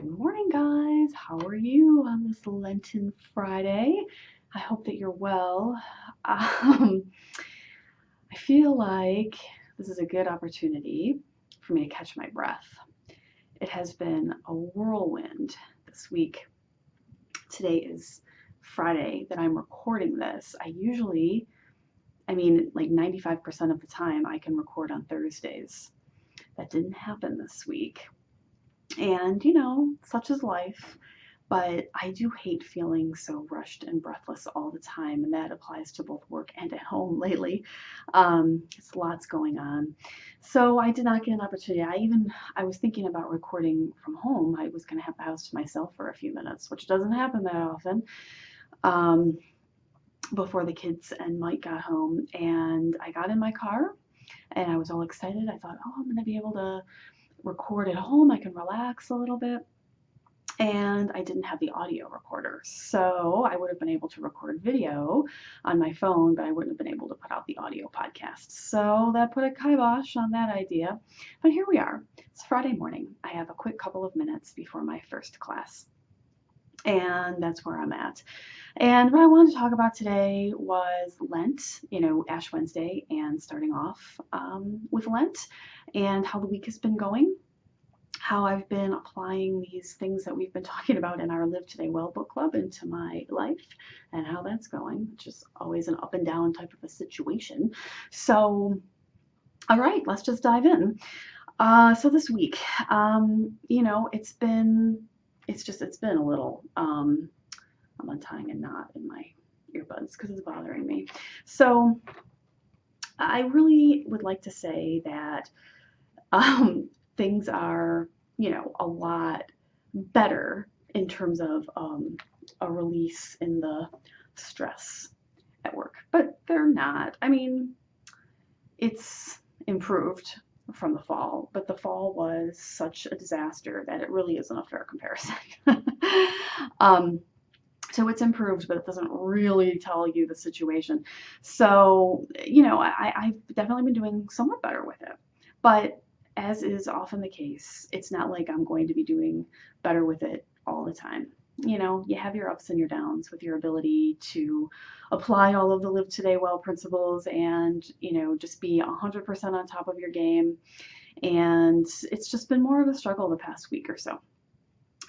Good morning, guys. How are you on this Lenten Friday? I hope that you're well. I feel like this is a good opportunity for me to catch my breath. It has been a whirlwind this week. Today is Friday that I'm recording this. Like 95% of the time, I can record on Thursdays. That didn't happen this week. And, such is life. But I do hate feeling so rushed and breathless all the time, and that applies to both work and at home lately. It's lots going on. So I did not get an opportunity. I was thinking about recording from home. I was going to have the house to myself for a few minutes, which doesn't happen that often. Before the kids and Mike got home, and I got in my car, and I was all excited. I thought, oh, I'm going to be able to record at home. I can relax a little bit. And I didn't have the audio recorder. So I would have been able to record video on my phone, but I wouldn't have been able to put out the audio podcast. So that put a kibosh on that idea. But here we are. It's Friday morning. I have a quick couple of minutes before my first class. And that's where I'm at. And what I wanted to talk about today was Lent, Ash Wednesday, and starting off with Lent and how the week has been going. How I've been applying these things that we've been talking about in our Live Today Well book club into my life and how that's going, which is always an up and down type of a situation. So, all right, let's just dive in. So this week, it's been a little, I'm untying a knot in my earbuds because it's bothering me. So I really would like to say that things are, a lot better in terms of a release in the stress at work. But they're not. It's improved from the fall, but the fall was such a disaster that it really isn't a fair comparison. So it's improved, but it doesn't really tell you the situation. So, I've definitely been doing somewhat better with it. But as is often the case, it's not like I'm going to be doing better with it all the time. You have your ups and your downs with your ability to apply all of the Live Today Well principles and, just be 100% on top of your game. And it's just been more of a struggle the past week or so.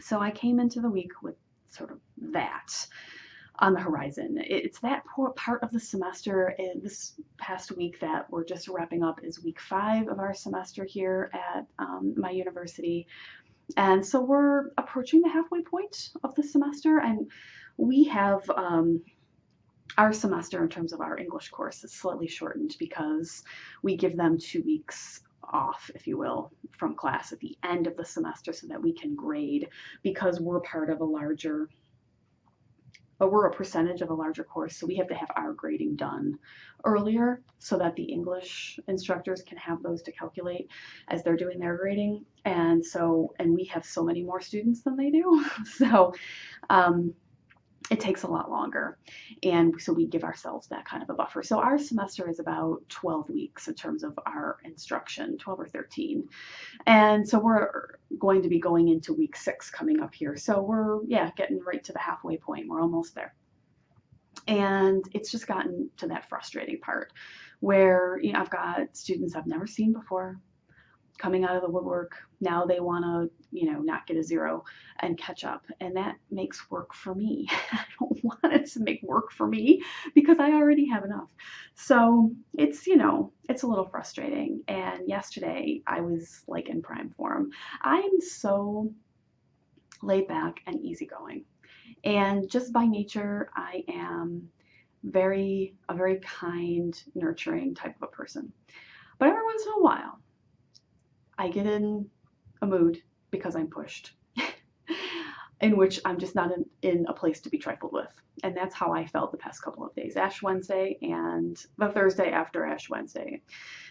So I came into the week with sort of that on the horizon. It's that part of the semester this past week that we're just wrapping up is week 5 of our semester here at my university. And so we're approaching the halfway point of the semester, and we have our semester in terms of our English course is slightly shortened because we give them 2 weeks off, if you will, from class at the end of the semester so that we can grade because we're a percentage of a larger course, so we have to have our grading done earlier so that the English instructors can have those to calculate as they're doing their grading. And we have so many more students than they do. So it takes a lot longer. And so we give ourselves that kind of a buffer. So our semester is about 12 weeks in terms of our instruction, 12 or 13. And so we're going to be going into week 6 coming up here. So we're, getting right to the halfway point. We're almost there. And it's just gotten to that frustrating part where, I've got students I've never seen before coming out of the woodwork. Now they want to, not get a 0 and catch up. And that makes work for me. I don't want it to make work for me because I already have enough. So it's a little frustrating. And yesterday I was like in prime form. I'm so laid back and easygoing. And just by nature, I am a very kind, nurturing type of a person. But every once in a while, I get in a mood because I'm pushed, in which I'm just not in a place to be trifled with. And that's how I felt the past couple of days, Ash Wednesday and the Thursday after Ash Wednesday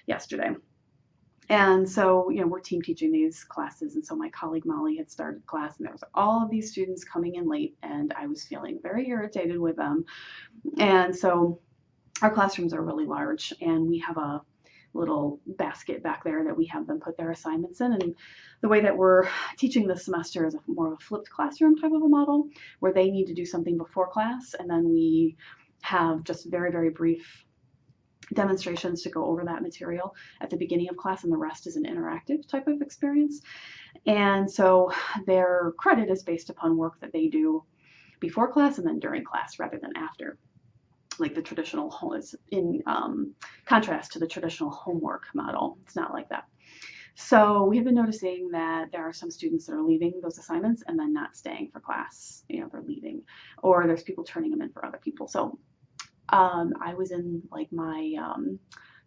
yesterday. And so, we're team teaching these classes. And so my colleague Molly had started class and there was all of these students coming in late and I was feeling very irritated with them. And so our classrooms are really large and we have a little basket back there that we have them put their assignments in. And the way that we're teaching this semester is more of a flipped classroom type of a model, where they need to do something before class, and then we have just very, very brief demonstrations to go over that material at the beginning of class, and the rest is an interactive type of experience. And so their credit is based upon work that they do before class and then during class rather than after, like the traditional is in contrast to the traditional homework model. It's not like that. So we've been noticing that there are some students that are leaving those assignments and then not staying for class. They're leaving, or there's people turning them in for other people. So I was in like my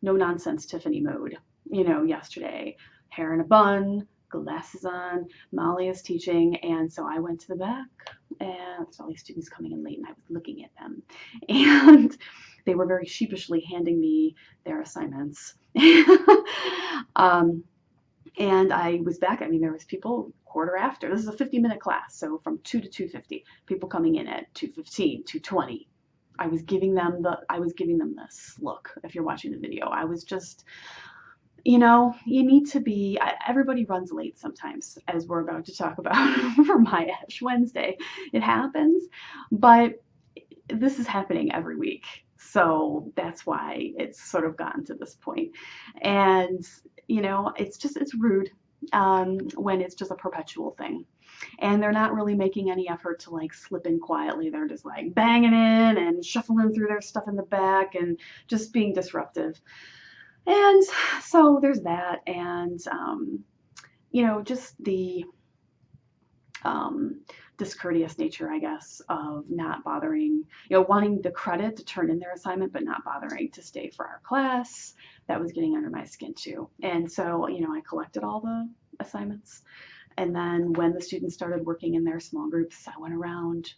no nonsense Tiffany mode, yesterday. Hair in a bun, glasses on, Molly is teaching, and so I went to the back, and there's all these students coming in late, and I was looking at them, and they were very sheepishly handing me their assignments. And I was back. There was people quarter after. This is a 50-minute class, so from 2 to 2:50. People coming in at 2:15, 2:20. I was giving them this look. If you're watching the video, I was just, you need to be. Everybody runs late sometimes, as we're about to talk about for my Ash Wednesday. It happens, but this is happening every week. So that's why it's sort of gotten to this point. And, it's rude when it's just a perpetual thing. And they're not really making any effort to like slip in quietly. They're just like banging in and shuffling through their stuff in the back and just being disruptive. And so there's that. And, just the discourteous nature, I guess, of not bothering, wanting the credit to turn in their assignment, but not bothering to stay for our class. That was getting under my skin too. And so, I collected all the assignments. And then when the students started working in their small groups, I went around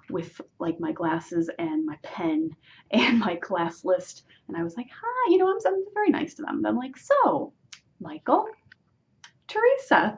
with like my glasses and my pen and my class list. And I was like, hi, I'm very nice to them. I'm like, so, Michael, Teresa,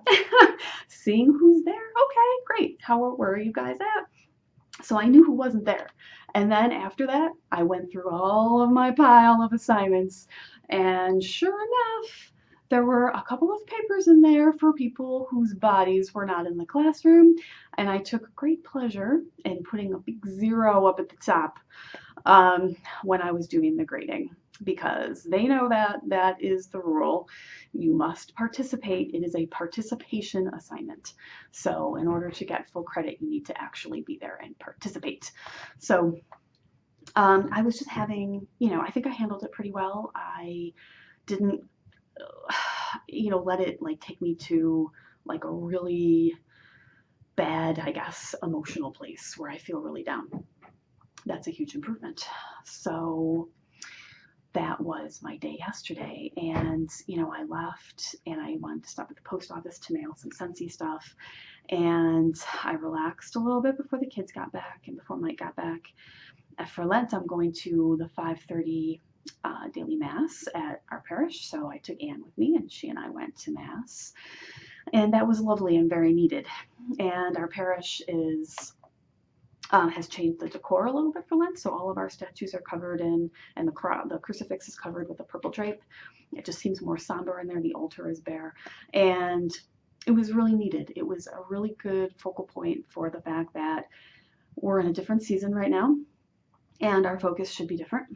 seeing who's there. Okay, great. Where are you guys at? So I knew who wasn't there. And then after that, I went through all of my pile of assignments. And sure enough, there were a couple of papers in there for people whose bodies were not in the classroom. And I took great pleasure in putting a big 0 up at the top when I was doing the grading, because they know that is the rule. You must participate. It is a participation assignment. So in order to get full credit, you need to actually be there and participate. So I was just having, I think I handled it pretty well. I didn't, let it like take me to like a really bad, I guess, emotional place where I feel really down. That's a huge improvement. So that was my day yesterday. And, I left and I wanted to stop at the post office to mail some Scentsy stuff. And I relaxed a little bit before the kids got back and before Mike got back. For Lent, I'm going to the 5:30 daily Mass at our parish. So I took Anne with me and she and I went to Mass. And that was lovely and very needed. And our parish has changed the decor a little bit for Lent, so all of our statues are covered and the crucifix is covered with a purple drape. It just seems more somber in there. The altar is bare, and it was really needed. It was a really good focal point for the fact that we're in a different season right now, and our focus should be different.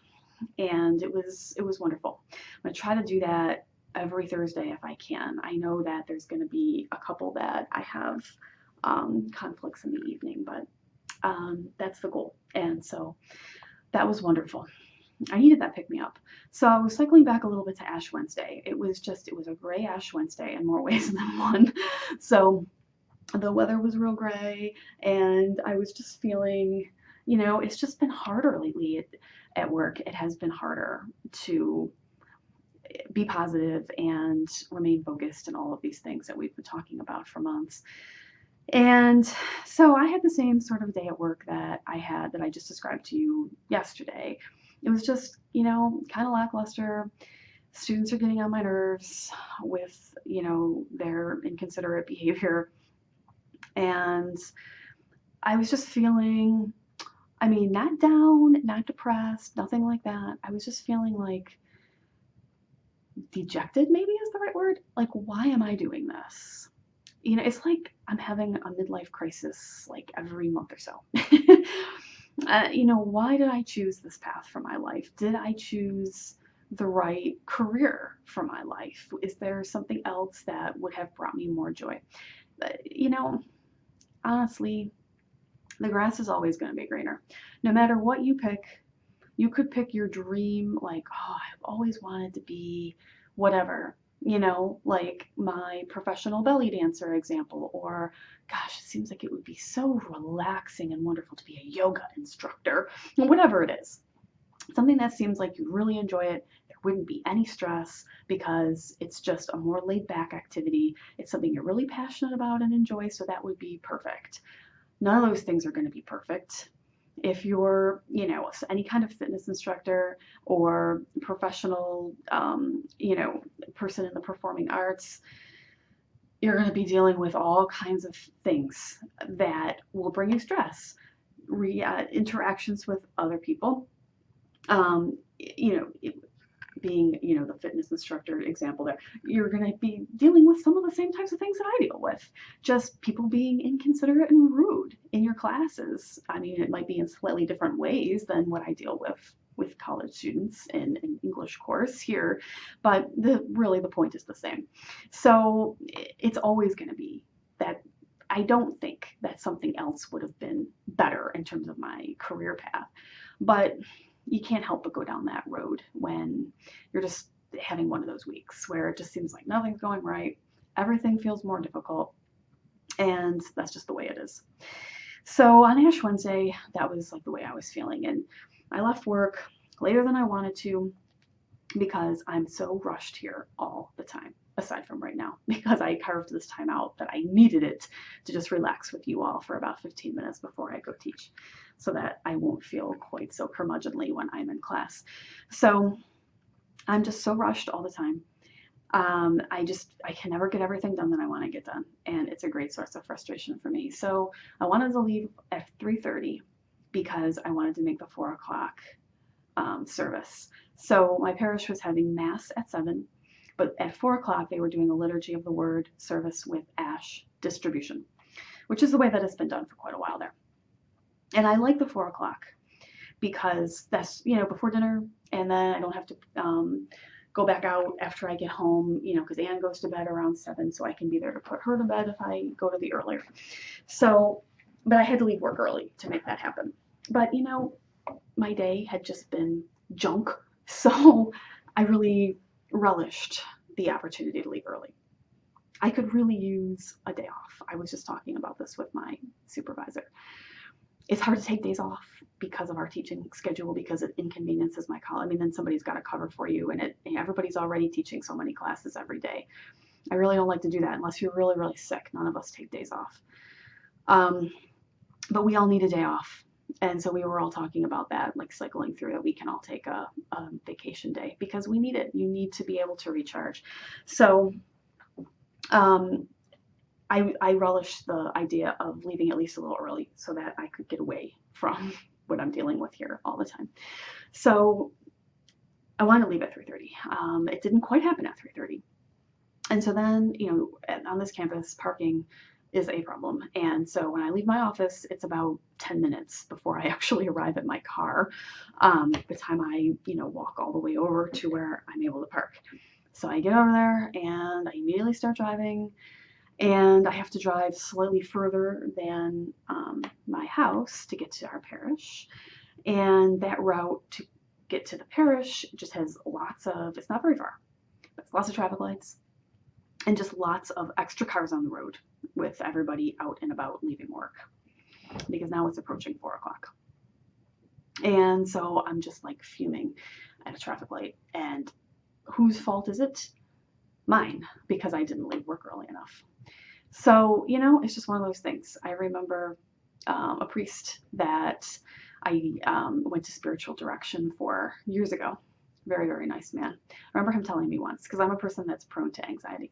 And it was wonderful. I'm gonna try to do that every Thursday if I can. I know that there's going to be a couple that I have conflicts in the evening, but that's the goal. And so that was wonderful. I needed that pick me up. So I was cycling back a little bit to Ash Wednesday. It was a gray Ash Wednesday in more ways than one. So the weather was real gray and I was just feeling, it's just been harder lately at work. It has been harder to be positive and remain focused and all of these things that we've been talking about for months. And so I had the same sort of day at work that I just described to you yesterday. It was just, kind of lackluster. Students are getting on my nerves with, their inconsiderate behavior. And I was just feeling, not down, not depressed, nothing like that. I was just feeling like dejected, maybe is the right word. Like, why am I doing this? It's like I'm having a midlife crisis like every month or so. Why did I choose this path for my life? Did I choose the right career for my life? Is there something else that would have brought me more joy? Honestly, the grass is always going to be greener. No matter what you pick, you could pick your dream, like, oh, I've always wanted to be whatever, like my professional belly dancer example, or gosh, it seems like it would be so relaxing and wonderful to be a yoga instructor, whatever it is. Something that seems like you really enjoy it. There wouldn't be any stress because it's just a more laid back activity. It's something you're really passionate about and enjoy, so that would be perfect. None of those things are going to be perfect. If you're, any kind of fitness instructor or professional, person in the performing arts, you're going to be dealing with all kinds of things that will bring you stress, interactions with other people, um, you know, being, the fitness instructor example there, you're going to be dealing with some of the same types of things that I deal with. Just people being inconsiderate and rude in your classes. I mean, it might be in slightly different ways than what I deal with college students in an English course here, but really the point is the same. So it's always going to be that. I don't think that something else would have been better in terms of my career path, but you can't help but go down that road when you're just having one of those weeks where it just seems like nothing's going right, everything feels more difficult, and that's just the way it is. So on Ash Wednesday, that was like the way I was feeling, and I left work later than I wanted to because I'm so rushed here all the time, aside from right now, because I carved this time out that I needed it to just relax with you all for about 15 minutes before I go teach, so that I won't feel quite so curmudgeonly when I'm in class. So I'm just so rushed all the time. I can never get everything done that I want to get done, and it's a great source of frustration for me. So I wanted to leave at 3:30 because I wanted to make the 4 o'clock service. So my parish was having mass at 7, but at 4 o'clock they were doing a liturgy of the word service with ash distribution, which is the way that it's been done for quite a while there. And I like the 4 o'clock because that's, before dinner, and then I don't have to go back out after I get home, because Anne goes to bed around 7, so I can be there to put her to bed if I go to the earlier. So, but I had to leave work early to make that happen. But, my day had just been junk, so I really relished the opportunity to leave early. I could really use a day off. I was just talking about this with my supervisor. It's hard to take days off because of our teaching schedule, because it inconveniences my college. I mean, then somebody's got to cover for you, and everybody's already teaching so many classes every day. I really don't like to do that unless you're really, really sick. None of us take days off. But we all need a day off. And so we were all talking about that, like cycling through that we can all take a vacation day because we need it. You need to be able to recharge. So I relish the idea of leaving at least a little early so that I could get away from what I'm dealing with here all the time. So I wanted to leave at 3:30. It didn't quite happen at 3:30. And so then, on this campus, parking is a problem. And so when I leave my office, it's about 10 minutes before I actually arrive at my car. By the time I, walk all the way over to where I'm able to park. So I get over there and I immediately start driving, and I have to drive slightly further than my house to get to our parish. And that route to get to the parish just has it's not very far, but it's lots of traffic lights and just lots of extra cars on the road with everybody out and about leaving work, because now it's approaching 4 o'clock. And so I'm just like fuming at a traffic light. And whose fault is it? Mine, because I didn't leave work early enough. So, it's just one of those things. I remember a priest that I went to spiritual direction for years ago. Very, very nice man. I remember him telling me once, because I'm a person that's prone to anxiety.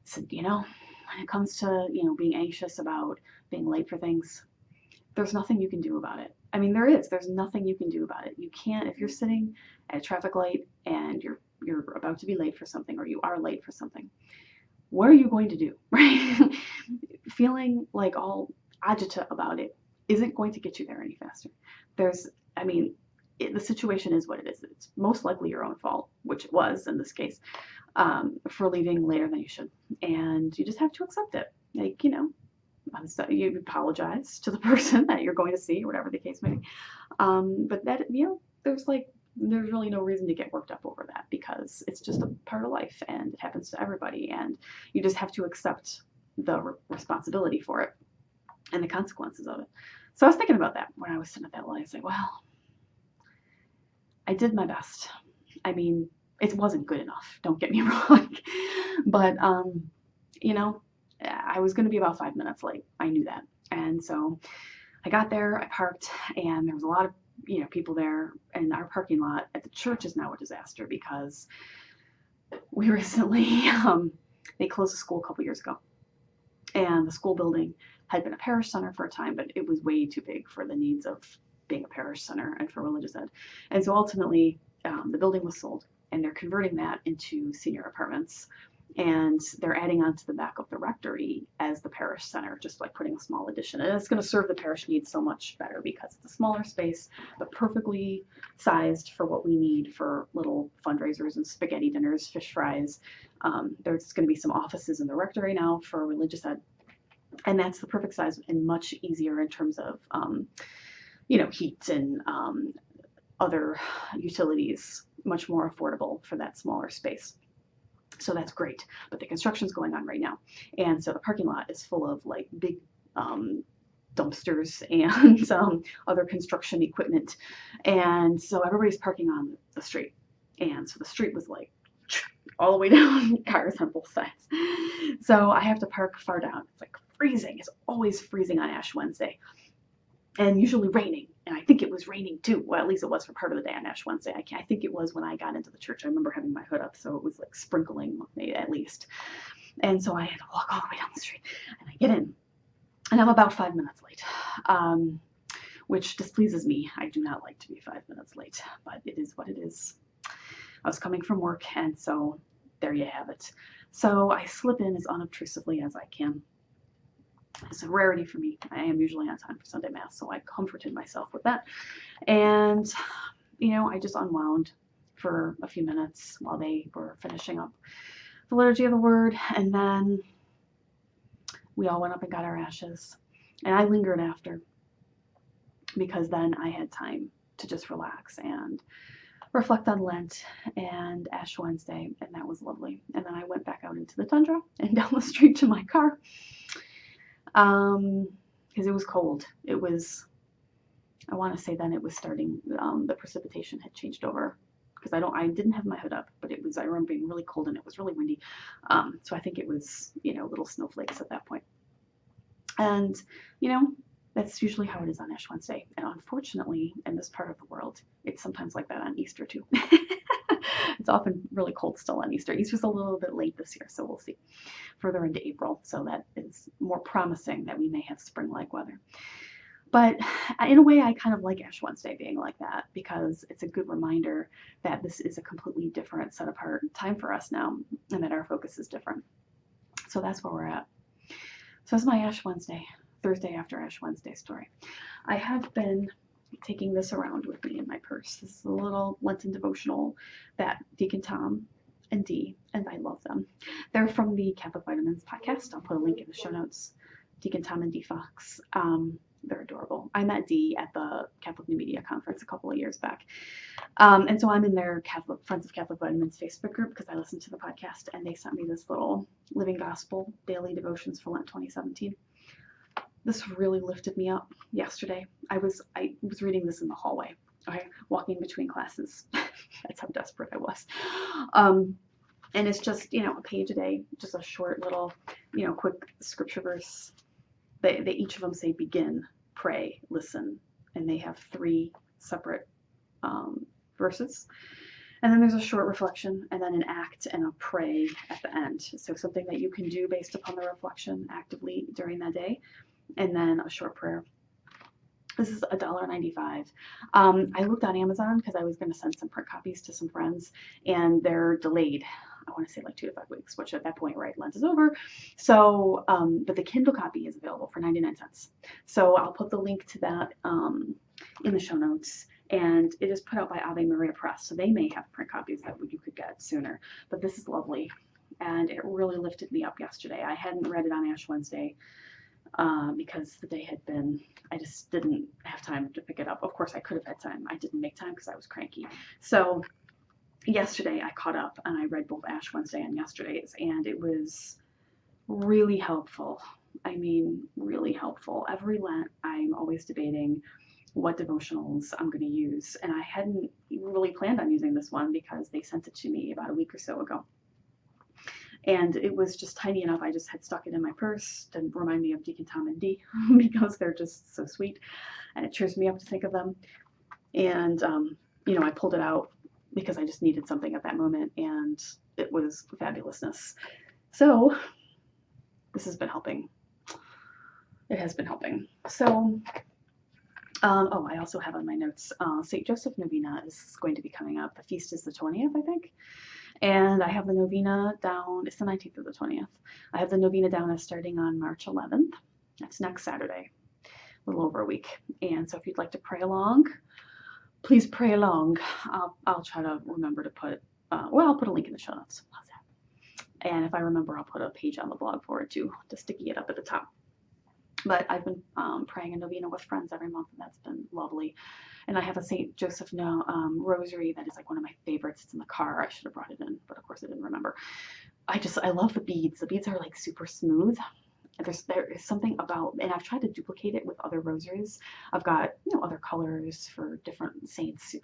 He said, when it comes to, being anxious about being late for things, there's nothing you can do about it. I mean, there's nothing you can do about it. You can't, if you're sitting at a traffic light and you're you're about to be late for something, or you are late for something, what are you going to do, right? Feeling like all agita about it isn't going to get you there any faster. There's, I mean, the situation is what it is. It's most likely your own fault, which it was in this case, for leaving later than you should. And you just have to accept it. Like, so you apologize to the person that you're going to see, or whatever the case may be. But that, there's really no reason to get worked up over that, because it's just a part of life and it happens to everybody, and you just have to accept the responsibility for it and the consequences of it. So I was thinking about that when I was sitting at that light. I was like, well, I did my best. I mean, it wasn't good enough, don't get me wrong, but I was going to be about 5 minutes late. I knew that. And so I got there, I parked, and there was a lot of people there, and our parking lot at the church is now a disaster because we recently they closed the school a couple years ago, and the school building had been a parish center for a time, but it was way too big for the needs of being a parish center and for religious ed. And so ultimately the building was sold, and they're converting that into senior apartments, and they're adding on to the back of the rectory as the parish center, just like putting a small addition. And it's going to serve the parish needs so much better because it's a smaller space, but perfectly sized for what we need for little fundraisers and spaghetti dinners, fish fries. There's going to be some offices in the rectory now for religious ed, and that's the perfect size and much easier in terms of heat and other utilities, much more affordable for that smaller space. So that's great, but the construction's going on right now, and so the parking lot is full of like big dumpsters and other construction equipment, and so everybody's parking on the street, and so the street was like all the way down, cars on both sides. So I have to park far down. It's like freezing. It's always freezing on Ash Wednesday, and usually raining. And I think it was raining too. Well, at least it was for part of the day on Ash Wednesday. I think it was when I got into the church. I remember having my hood up, so it was like sprinkling at least. And so I had to walk all the way down the street, and I get in, and I'm about 5 minutes late, which displeases me. I do not like to be 5 minutes late, but it is what it is. I was coming from work, and so there you have it. So I slip in as unobtrusively as I can. It's a rarity for me. I am usually on time for Sunday Mass, so I comforted myself with that. And, I just unwound for a few minutes while they were finishing up the Liturgy of the Word, and then we all went up and got our ashes. And I lingered after, because then I had time to just relax and reflect on Lent and Ash Wednesday, and that was lovely. And then I went back out into the tundra and down the street to my car. Because it was cold. It was, I want to say then it was starting, the precipitation had changed over, because I didn't have my hood up, but I remember being really cold and it was really windy. So I think it was, little snowflakes at that point. And, that's usually how it is on Ash Wednesday. And unfortunately, in this part of the world, it's sometimes like that on Easter too. It's often really cold still on Easter. Easter's a little bit late this year, so we'll see. Further into April, so that is more promising that we may have spring-like weather. But in a way, I kind of like Ash Wednesday being like that, because it's a good reminder that this is a completely different, set-apart time for us now, and that our focus is different. So that's where we're at. So that's my Ash Wednesday, Thursday after Ash Wednesday story. I have been taking this around with me in my purse. This is a little Lenten devotional that Deacon Tom and Dee, and I love them. They're from the Catholic Vitamins podcast. I'll put a link in the show notes. Deacon Tom and Dee Fox. They're adorable. I met Dee at the Catholic New Media Conference a couple of years back. And so I'm in their Friends of Catholic Vitamins Facebook group because I listened to the podcast, and they sent me this little Living Gospel Daily Devotions for Lent 2017. This really lifted me up yesterday. I was reading this in the hallway, okay, walking between classes. That's how desperate I was. And it's just, a page a day, just a short little, quick scripture verse. They each of them say begin, pray, listen, and they have 3 separate verses. And then there's a short reflection, and then an act and a pray at the end. So something that you can do based upon the reflection actively during that day, and then a short prayer. This is $1.95. I looked on Amazon because I was going to send some print copies to some friends, and they're delayed. I want to say like 2 to 5 weeks, which at that point, right, Lent is over. So, but the Kindle copy is available for 99¢. So I'll put the link to that in the show notes. And it is put out by Ave Maria Press, so they may have print copies that you could get sooner. But this is lovely, and it really lifted me up yesterday. I hadn't read it on Ash Wednesday because the day had been, I just didn't have time to pick it up. Of course, I could have had time. I didn't make time because I was cranky. So yesterday I caught up and I read both Ash Wednesday and yesterday's, and it was really helpful. I mean, really helpful. Every Lent, I'm always debating what devotionals I'm going to use, and I hadn't really planned on using this one because they sent it to me about a week or so ago. And it was just tiny enough. I just had stuck it in my purse to remind me of Deacon Tom and Dee because they're just so sweet, and it cheers me up to think of them. And I pulled it out because I just needed something at that moment, and it was fabulousness. So this has been helping. It has been helping. So, I also have on my notes, St. Joseph Novena is going to be coming up. The feast is the 20th, I think. And I have the novena down, it's the 19th or the 20th. I have the novena down as starting on March 11th. That's next Saturday, a little over a week. And so if you'd like to pray along, please pray along. I'll try to remember to put, I'll put a link in the show notes. How's that? And if I remember, I'll put a page on the blog for it too, to sticky it up at the top. But I've been praying a novena with friends every month, and that's been lovely. And I have a St. Joseph rosary that is like one of my favorites. It's in the car. I should have brought it in, but of course I didn't remember. I love the beads. The beads are like super smooth. There is something about, and I've tried to duplicate it with other rosaries. I've got other colors for different saints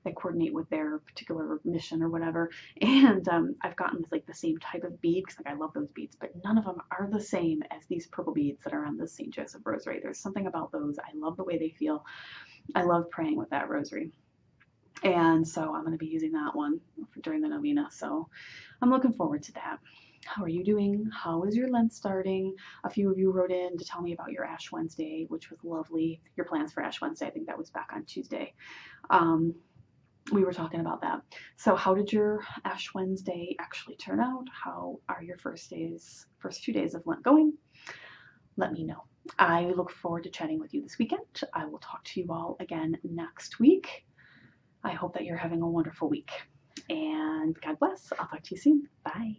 that coordinate with their particular mission or whatever. And I've gotten like the same type of bead because I love those beads, but none of them are the same as these purple beads that are on the St. Joseph rosary. There's something about those. I love the way they feel. I love praying with that rosary. And so I'm going to be using that one during the novena. So I'm looking forward to that. How are you doing? How is your Lent starting? A few of you wrote in to tell me about your Ash Wednesday, which was lovely. Your plans for Ash Wednesday, I think that was back on Tuesday. We were talking about that. So how did your Ash Wednesday actually turn out? How are your first 2 days of Lent going? Let me know. I look forward to chatting with you this weekend. I will talk to you all again next week. I hope that you're having a wonderful week. And God bless. I'll talk to you soon. Bye.